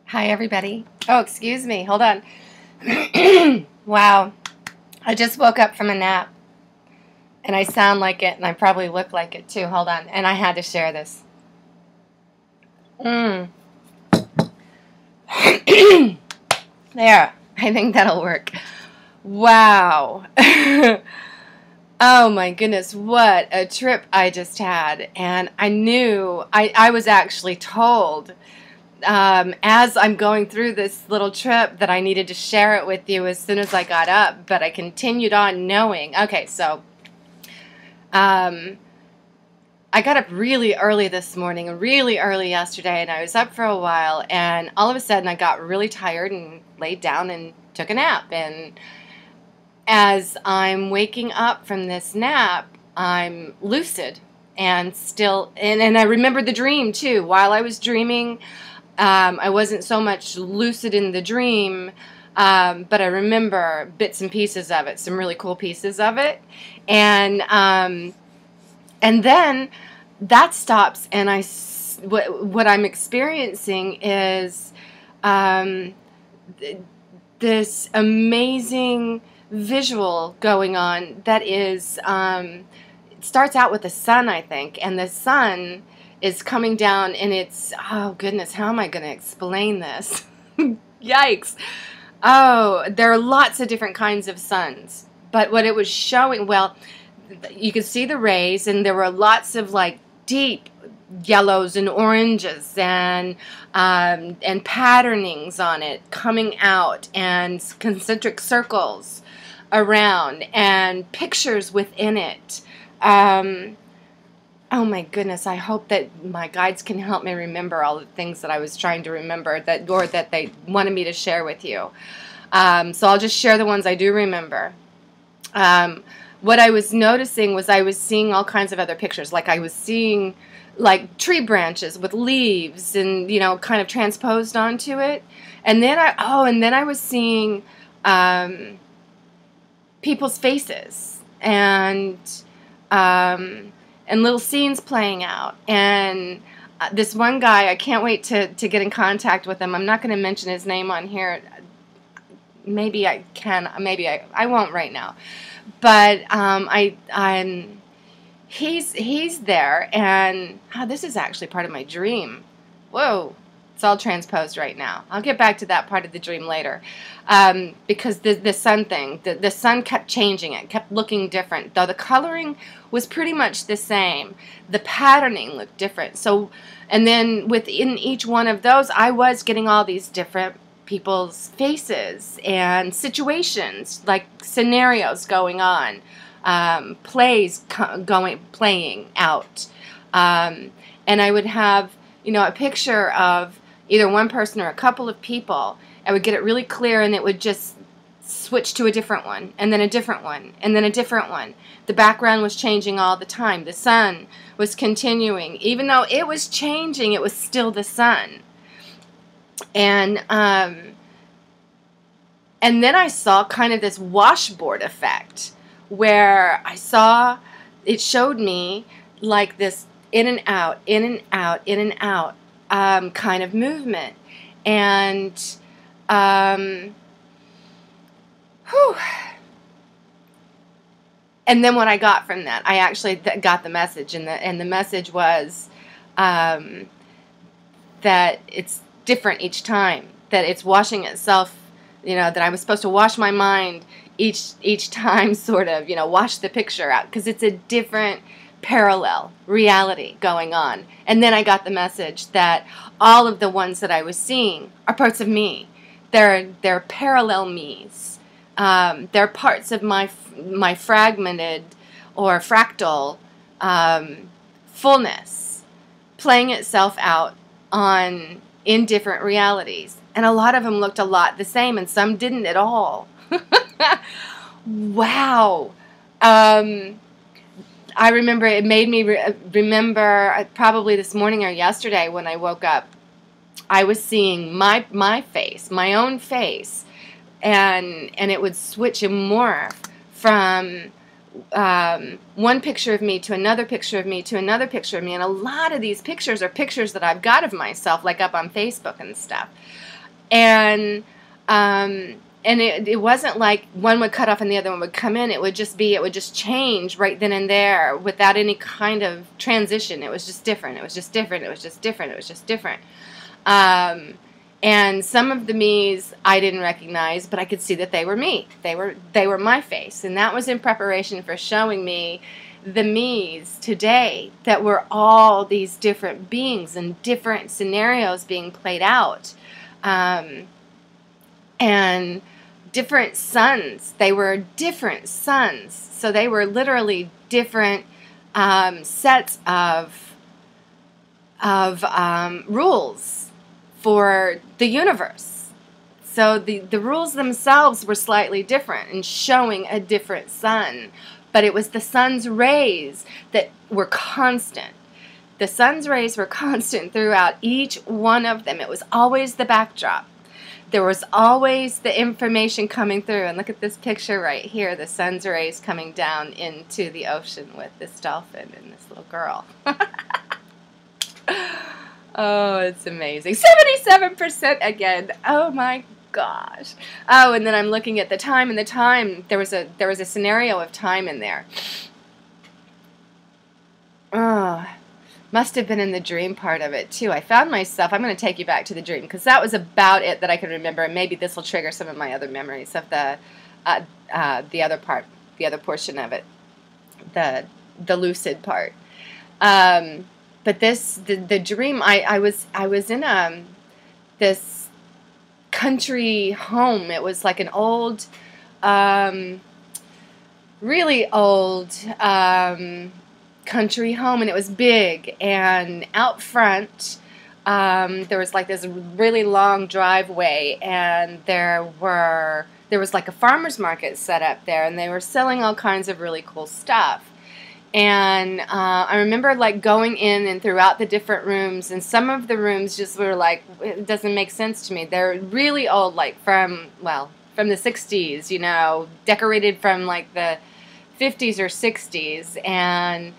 Hi, everybody. Oh, excuse me. Hold on. Wow. I just woke up from a nap, and I sound like it, and I probably look like it, too. Hold on. And I had to share this. Mm. There. I think that'll work. Wow. Oh, my goodness. What a trip I just had. And I knew, I was actually told as I'm going through this little trip that I needed to share it with you as soon as I got up, but I continued on knowing. Okay, so I got up really early this morning, really early yesterday, and I was up for a while, and all of a sudden I got really tired and laid down and took a nap. And as I'm waking up from this nap, I'm lucid and still, and I remember the dream too. While I was dreaming, I wasn't so much lucid in the dream, but I remember bits and pieces of it, some really cool pieces of it, and then that stops, and what I'm experiencing is this amazing visual going on that is it starts out with the sun, I think, and the sun is coming down, and it's, oh goodness, how am I going to explain this? Yikes. Oh, there are lots of different kinds of suns, but what it was showing, well, you could see the rays, and there were lots of like deep yellows and oranges and patternings on it coming out, and concentric circles around, and pictures within it. Oh my goodness, I hope that my guides can help me remember all the things that I was trying to remember, or that they wanted me to share with you. So I'll just share the ones I do remember. What I was noticing was I was seeing all kinds of other pictures. Like I was seeing like tree branches with leaves and, you know, kind of transposed onto it. And then I was seeing people's faces and little scenes playing out. And this one guy, I can't wait to get in contact with him. I'm not going to mention his name on here. Maybe I can. Maybe I won't right now. But he's there, and this is actually part of my dream. Whoa. It's all transposed right now. I'll get back to that part of the dream later. Because the sun thing, the sun kept changing. It kept looking different. Though the coloring was pretty much the same, the patterning looked different. So, and then within each one of those, I was getting all these different people's faces and situations, like scenarios going on, playing out. And I would have, you know, a picture of either one person or a couple of people. I would get it really clear, and it would just switch to a different one, and then a different one, and then a different one. The background was changing all the time. The sun was continuing. Even though it was changing, it was still the sun. And then I saw kind of this washboard effect, where I saw, it showed me like this in and out, in and out, in and out kind of movement. And and then what I got from that, I actually got the message, and the message was that it's different each time, that it's washing itself, you know, that I was supposed to wash my mind each time, sort of, you know, wash the picture out, because it's a different parallel reality going on. And then I got the message that all of the ones that I was seeing are parts of me. They're parallel me's. They're parts of my fragmented or fractal fullness playing itself out in different realities. And a lot of them looked a lot the same, and some didn't at all. Wow. I remember it made me remember probably this morning or yesterday when I woke up, I was seeing my face, my own face, and it would switch and morph from one picture of me to another picture of me to another picture of me. And a lot of these pictures are pictures that I've got of myself, like up on Facebook and stuff. And it wasn't like one would cut off and the other one would come in. It would just change right then and there without any kind of transition. It was just different. It was just different. It was just different. It was just different. And some of the me's I didn't recognize, but I could see that they were me. They were my face. And that was in preparation for showing me the me's today, that were all these different beings and different scenarios being played out. And different suns. They were different suns. So they were literally different sets of rules for the universe. So the rules themselves were slightly different and showing a different sun. But it was the sun's rays that were constant. The sun's rays were constant throughout each one of them. It was always the backdrop. There was always the information coming through. And look at this picture right here, the sun's rays coming down into the ocean with this dolphin and this little girl. Oh, it's amazing. 77% again. Oh my gosh. Oh, and then I'm looking at the time, and the time, there was a scenario of time in there. Oh, must have been in the dream part of it too. I found myself, I'm going to take you back to the dream, because that was about it that I could remember, and maybe this will trigger some of my other memories of the other part, the other portion of it, the lucid part. But the dream, I was in this country home. It was like an old, really old country home, and it was big. And out front, there was like this really long driveway, and there was like a farmer's market set up there, and they were selling all kinds of really cool stuff. And I remember like going in and throughout the different rooms, and some of the rooms just were like, it doesn't make sense to me. They're really old, like from the 60s, you know, decorated from like the 50s or 60s, and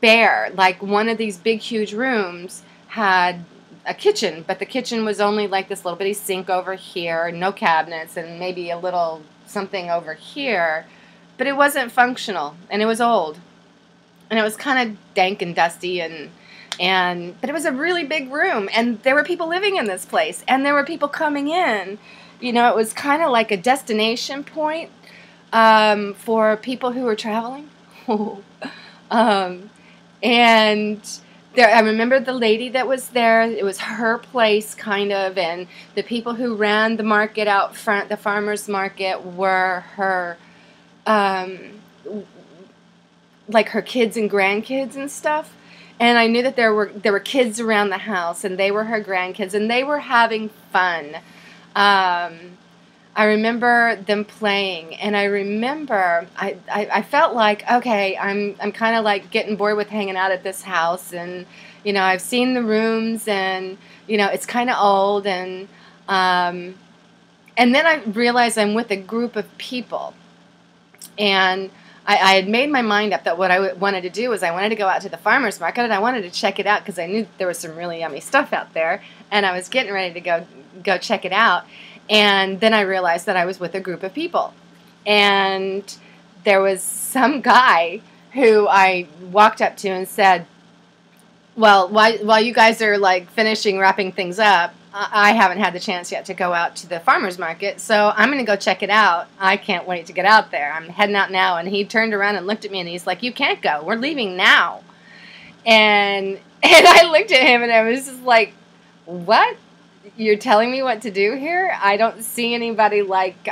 bare. Like one of these big, huge rooms had a kitchen, but the kitchen was only like this little bitty sink over here, no cabinets, and maybe a little something over here. But it wasn't functional, and it was old, and it was kind of dank and dusty, but it was a really big room, and there were people living in this place, and there were people coming in. You know, it was kind of like a destination point for people who were traveling. And there, I remember the lady that was there. It was her place, kind of, and the people who ran the market out front, the farmers market, were her. Like her kids and grandkids and stuff, and I knew that there were kids around the house, and they were her grandkids, and they were having fun. I remember them playing, and I remember I felt like, okay, I'm kind of like getting bored with hanging out at this house, and you know, I've seen the rooms, and you know, it's kind of old, and then I realized I'm with a group of people. And I had made my mind up that what I wanted to do was I wanted to go out to the farmer's market, and I wanted to check it out because I knew there was some really yummy stuff out there, and I was getting ready to go check it out. And then I realized that I was with a group of people, and there was some guy who I walked up to and said, well, while you guys are like wrapping things up, I haven't had the chance yet to go out to the farmer's market, so I'm going to go check it out. I can't wait to get out there. I'm heading out now. And he turned around and looked at me, and he's like, you can't go. We're leaving now. And I looked at him, and I was just like, what? You're telling me what to do here? I don't see anybody like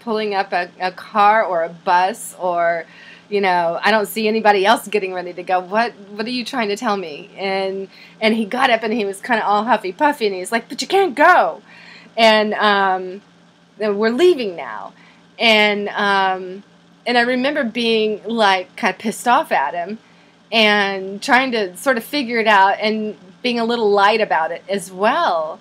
pulling up a car or a bus, or, you know, I don't see anybody else getting ready to go. What are you trying to tell me? And he got up, and he was kind of all huffy puffy, and he's like, but you can't go. And we're leaving now. And I remember being like kind of pissed off at him and trying to sort of figure it out and being a little light about it as well.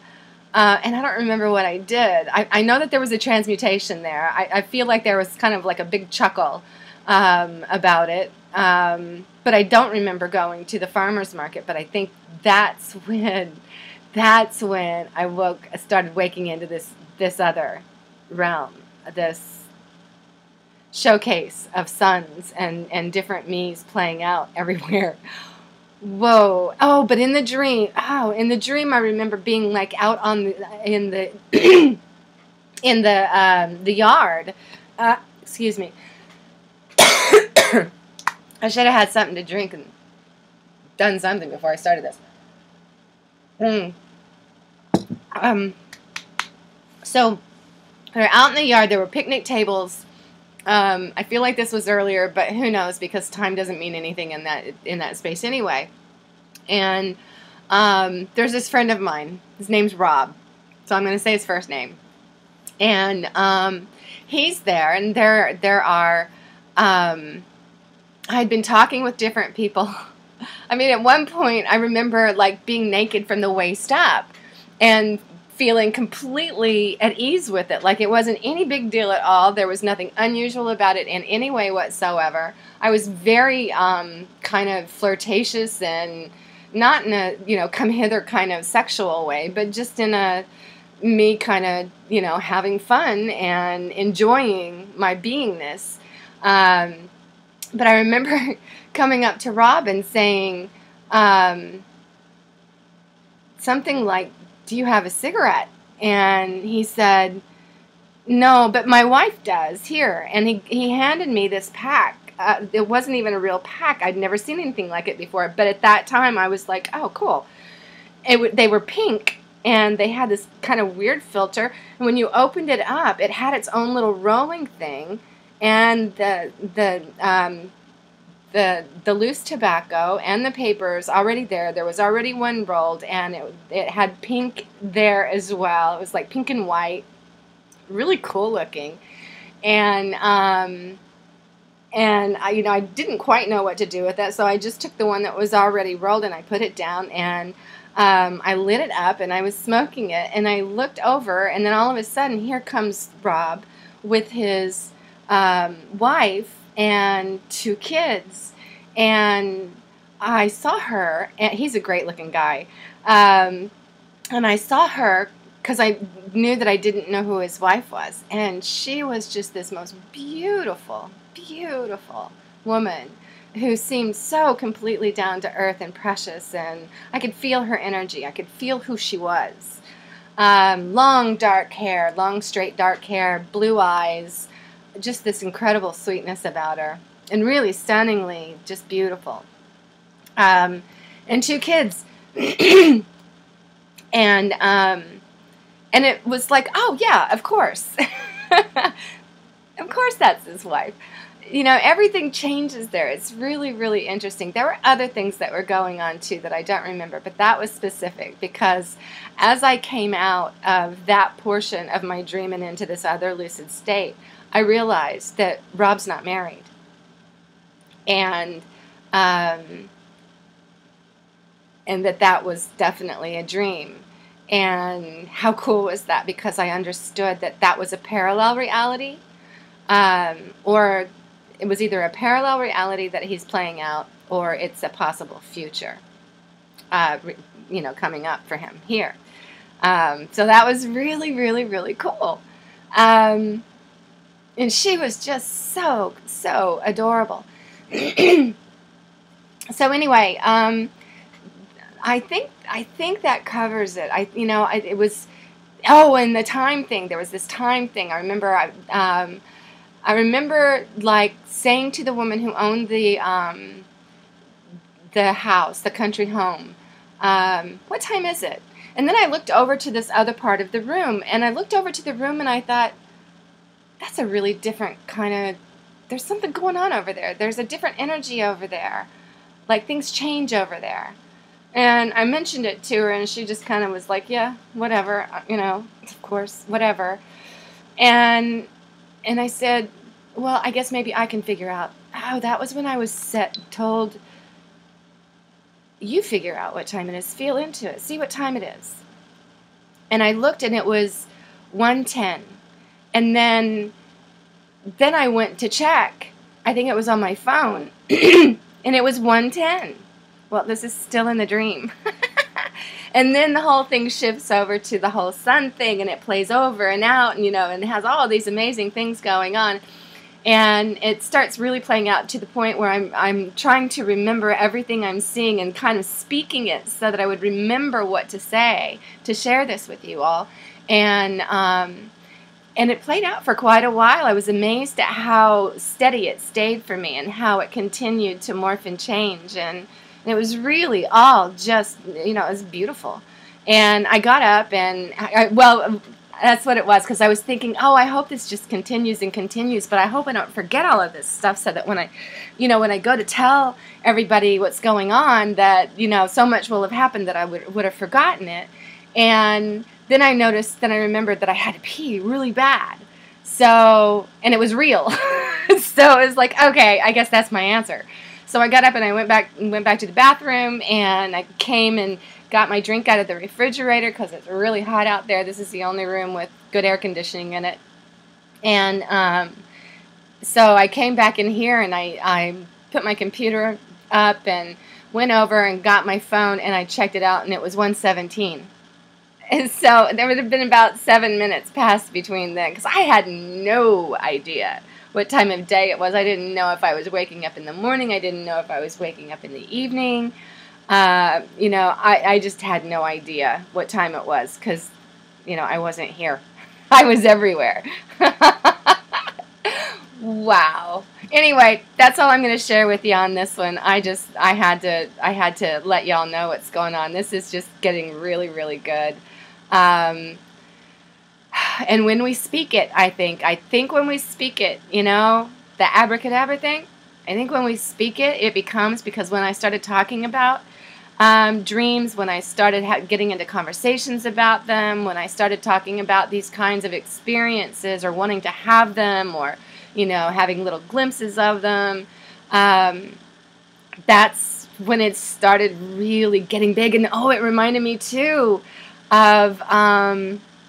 And I don't remember what I did. I know that there was a transmutation there. I feel like there was kind of like a big chuckle about it. But I don't remember going to the farmer's market. But I think that's when that's when I started waking into this other realm, this showcase of suns and different me's playing out everywhere. Whoa. Oh, but in the dream, I remember being like out in the in the yard. Excuse me. I should have had something to drink and done something before I started this. So they're out in the yard. There were picnic tables. I feel like this was earlier, but who knows, because time doesn't mean anything in that space anyway. And there's this friend of mine. His name's Rob, so I'm going to say his first name. And he's there, and there are. I'd been talking with different people. I mean, at one point, I remember like being naked from the waist up, and feeling completely at ease with it. Like it wasn't any big deal at all. There was nothing unusual about it in any way whatsoever. I was very kind of flirtatious, and not in a, come hither kind of sexual way, but just in a me kind of, having fun and enjoying my beingness. But I remember coming up to Rob and saying something like, "Do you have a cigarette?" And he said, "No, but my wife does, here." And he handed me this pack. It wasn't even a real pack. I'd never seen anything like it before. But at that time, I was like, oh, cool. They were pink, and they had this kind of weird filter. And when you opened it up, it had its own little rolling thing. And the loose tobacco and the papers already there. There was already one rolled, and it had pink there as well. It was like pink and white, really cool looking. And I didn't quite know what to do with it, so I just took the one that was already rolled and I put it down, and I lit it up and I was smoking it, and I looked over, and then all of a sudden here comes Rob with his wife and 2 kids, and I saw her, and he's a great looking guy, and I saw her because I knew that I didn't know who his wife was, and she was just this most beautiful, beautiful woman who seemed so completely down to earth and precious, and I could feel her energy. I could feel who she was. Long dark hair, long straight dark hair, blue eyes, just this incredible sweetness about her, and really stunningly just beautiful. And 2 kids. And it was like, oh yeah, of course. Of course that's his wife. Everything changes there. It's really, really interesting. There were other things that were going on too that I don't remember, but that was specific because as I came out of that portion of my dream and into this other lucid state, I realized that Rob's not married. And that was definitely a dream. And how cool was that? Because I understood that was a parallel reality, or it was either a parallel reality that he's playing out, or it's a possible future, coming up for him here. So that was really, really, really cool. And she was just so, so adorable. So anyway, I think that covers it. It was, and the time thing. There was this time thing. I remember like saying to the woman who owned the house, the country home, what time is it? And then I looked over to this other part of the room, and I looked over to the room, and I thought, that's a really different kind of, there's something going on over there. There's a different energy over there. Like things change over there. And I mentioned it to her, and she just kind of was like, yeah, whatever, of course, whatever. And I said, well, I guess maybe I can figure out. Oh, that was when I was told, you figure out what time it is. Feel into it. See what time it is. And I looked, and it was 1:10. And then I went to check. I think it was on my phone. And it was 1:10. Well, this is still in the dream. And then the whole thing shifts over to the whole sun thing, and it plays over and out, and, and it has all these amazing things going on. And it starts really playing out to the point where I'm trying to remember everything I'm seeing and kind of speaking it so that I would remember what to say to share this with you all. And it played out for quite a while. I was amazed at how steady it stayed for me and how it continued to morph and change. And it was really all just, it was beautiful. And I got up and, that's what it was, because I was thinking, oh, I hope this just continues and continues, but I hope I don't forget all of this stuff so that when I go to tell everybody what's going on, that, so much will have happened that I would have forgotten it. And then I remembered that I had to pee really bad. So, and it was real. So it was like, okay, I guess that's my answer. So I got up and I went back to the bathroom, and I came and got my drink out of the refrigerator because it's really hot out there. This is the only room with good air conditioning in it. And so I came back in here, and I put my computer up and went over and got my phone, and I checked it out, and it was 1:17. And so there would have been about 7 minutes passed between then, because I had no idea what time of day it was. I didn't know if I was waking up in the morning. I didn't know if I was waking up in the evening. I just had no idea what time it was, because, I wasn't here. I was everywhere. Wow. Anyway, that's all I'm going to share with you on this one. I had to let y'all know what's going on. This is just getting really, really good. And when we speak it, I think when we speak it, the abracadabra thing, I think when we speak it, it becomes, because when I started talking about dreams, when I started getting into conversations about them, when I started talking about these kinds of experiences or wanting to have them, or, having little glimpses of them, that's when it started really getting big. And, it reminded me, too, of,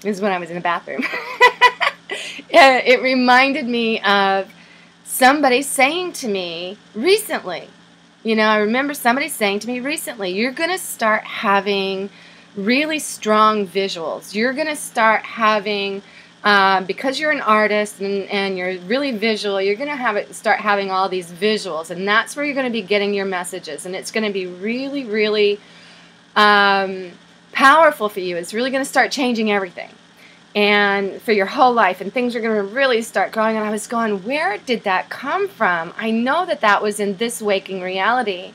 this is when I was in the bathroom. It reminded me of somebody saying to me recently, I remember somebody saying to me recently, you're going to start having really strong visuals. You're going to start having, because you're an artist and you're really visual, you're going to start having all these visuals, and that's where you're going to be getting your messages, and it's going to be really, really powerful for you. It's really going to start changing everything, and for your whole life, and things are going to really start growing. And I was going, where did that come from? I know that was in this waking reality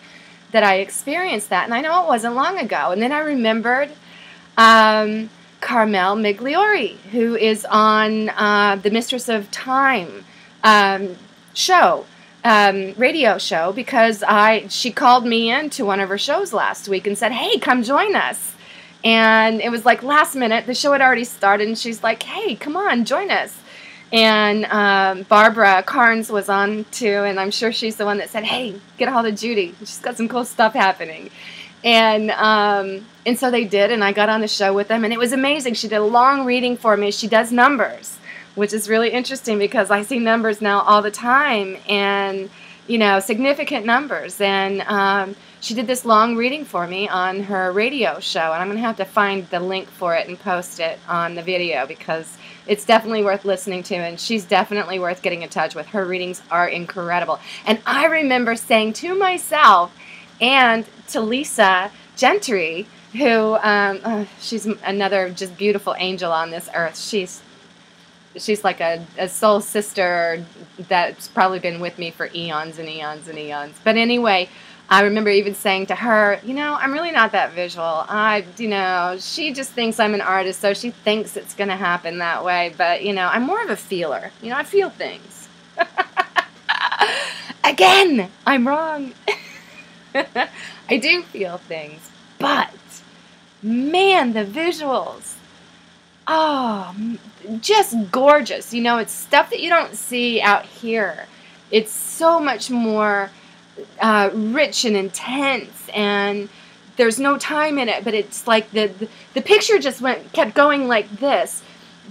that I experienced that, and I know it wasn't long ago. And then I remembered Carmelle Migliori, who is on the Mistress of Time show, radio show, because she called me into one of her shows last week and said, hey, come join us. And it was like last minute. The show had already started, and she's like, hey, come on, join us. And Barbara Karnes was on too, and I'm sure she's the one that said, hey, get a hold of Judy. She's got some cool stuff happening. And so they did, and I got on the show with them, and it was amazing. She did a long reading for me. She does numbers, which is really interesting because I see numbers now all the time, and, significant numbers. And she did this long reading for me on her radio show, and I'm going to have to find the link for it and post it on the video, because it's definitely worth listening to, and she's definitely worth getting in touch with. Her readings are incredible. And I remember saying to myself and to Lisa Gentry, who, she's another just beautiful angel on this earth. She's like a soul sister that's probably been with me for eons and eons and eons. But anyway, I remember even saying to her, I'm really not that visual. She just thinks I'm an artist, so she thinks it's going to happen that way. But, I'm more of a feeler. I feel things. Again, I'm wrong. I do feel things. But, man, the visuals. Oh, just gorgeous. It's stuff that you don't see out here. It's so much more rich and intense, and there's no time in it, but it's like the picture just kept going like this,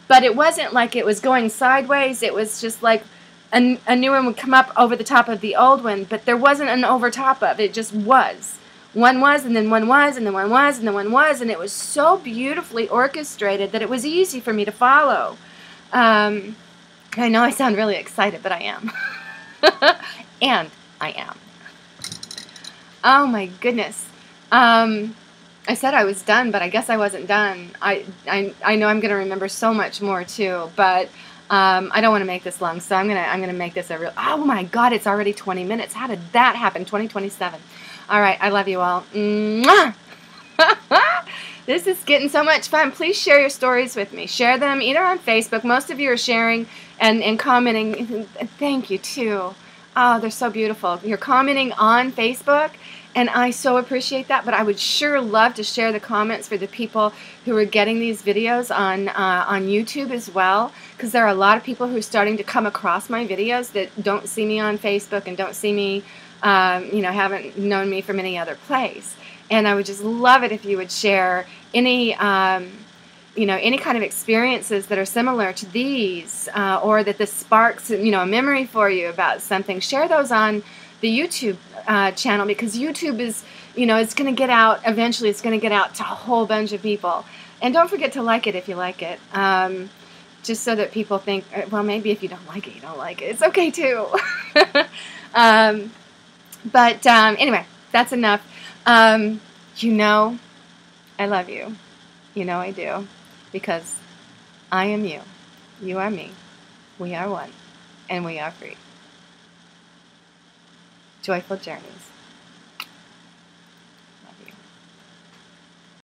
but it wasn't like it was going sideways. It was just like a new one would come up over the top of the old one, but there wasn't an over top of it. Just was one was, and then one was, and then one was, and then one was, and it was so beautifully orchestrated that it was easy for me to follow. I know I sound really excited, but I am. And I am. Oh my goodness. I said I was done, but I guess I wasn't done. I know I'm going to remember so much more too, but I don't want to make this long, so I'm gonna make this a real. Oh my God, it's already 20 minutes. How did that happen? 2027. All right, I love you all. Mwah! This is getting so much fun. Please share your stories with me. Share them either on Facebook. Most of you are sharing and commenting. Thank you too. Oh, they're so beautiful. You're commenting on Facebook, and I so appreciate that. But I would sure love to share the comments for the people who are getting these videos on YouTube as well, because there are a lot of people who are starting to come across my videos that don't see me on Facebook and don't see me, haven't known me from any other place. And I would just love it if you would share any any kind of experiences that are similar to these, or that this sparks, a memory for you about something. Share those on the YouTube channel, because YouTube is, it's going to get out, eventually it's going to get out to a whole bunch of people. And don't forget to like it if you like it, just so that people think, well, maybe if you don't like it, you don't like it. It's okay too. But anyway, that's enough. I love you. I do. Because I am you. You are me. We are one. And we are free. Joyful journeys.